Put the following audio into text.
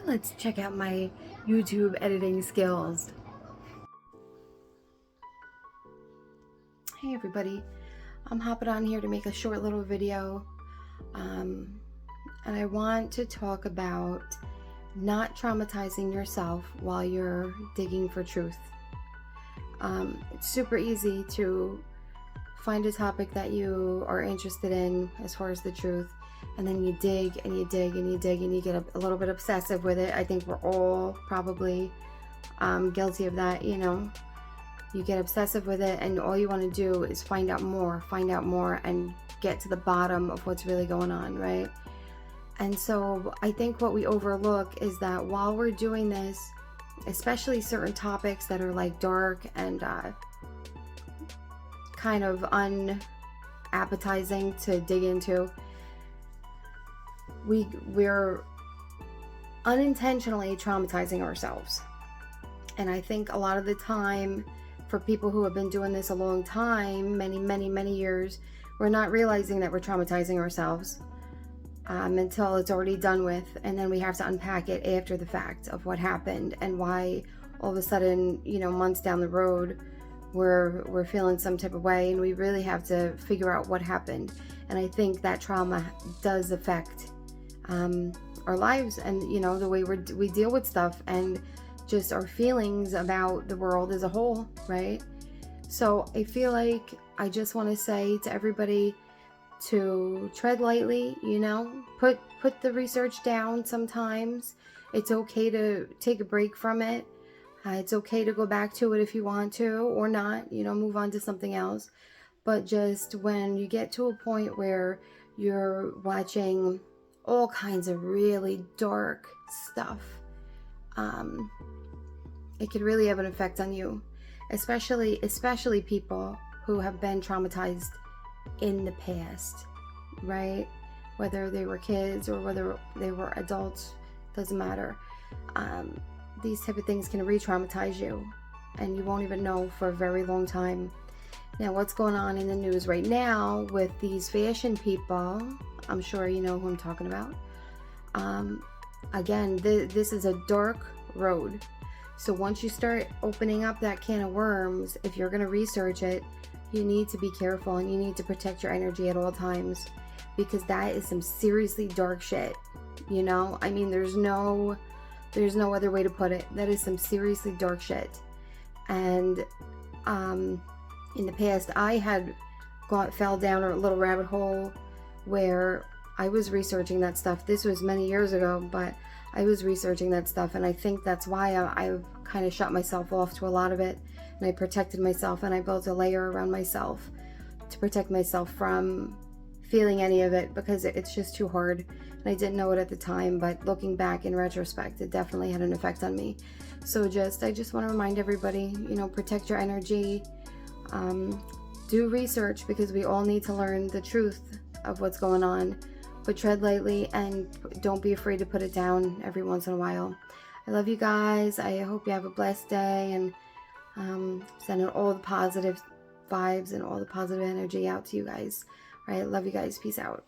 Let's check out my YouTube editing skills. Hey everybody, I'm hopping on here to make a short little video, and I want to talk about not traumatizing yourself while you're digging for truth. It's super easy to find a topic that you are interested in as far as the truth, and then you dig and you dig and you dig and you get a little bit obsessive with it. I think we're all probably guilty of that. You get obsessive with it and all you want to do is find out more and get to the bottom of what's really going on, right? And so I think what we overlook is that while we're doing this, especially certain topics that are like dark and kind of unappetizing to dig into, we're unintentionally traumatizing ourselves. And I think a lot of the time, for people who have been doing this a long time, many years, we're not realizing that we're traumatizing ourselves until it's already done with, and then we have to unpack it after the fact of what happened and why all of a sudden, months down the road, we're feeling some type of way, and we really have to figure out what happened. And I think that trauma does affect our lives and the way we deal with stuff and just our feelings about the world as a whole, right? So I feel like I just want to say to everybody to tread lightly, put the research down sometimes. It's okay to take a break from it. It's okay to go back to it if you want to or not, move on to something else. But just when you get to a point where you're watching all kinds of really dark stuff, it could really have an effect on you, especially people who have been traumatized in the past, right? Whether they were kids or whether they were adults, doesn't matter. These type of things can re-traumatize you, and you won't even know for a very long time. Now, what's going on in the news right now with these fashion people, I'm sure you know who I'm talking about. Again, this is a dark road. So once you start opening up that can of worms, if you're going to research it, you need to be careful and you need to protect your energy at all times, because that is some seriously dark shit. I mean, there's no other way to put it. That is some seriously dark shit. And in the past, I had fell down a little rabbit hole where I was researching that stuff. This was many years ago, but I was researching that stuff, and I think that's why I've kind of shut myself off to a lot of it, and I protected myself, and I built a layer around myself to protect myself from feeling any of it, because it's just too hard, and I didn't know it at the time, but looking back in retrospect, it definitely had an effect on me. So I just want to remind everybody, protect your energy, do research, because we all need to learn the truth of what's going on. But tread lightly and don't be afraid to put it down every once in a while. I love you guys. I hope you have a blessed day, and sending all the positive vibes and all the positive energy out to you guys. All right, love you guys. Peace out.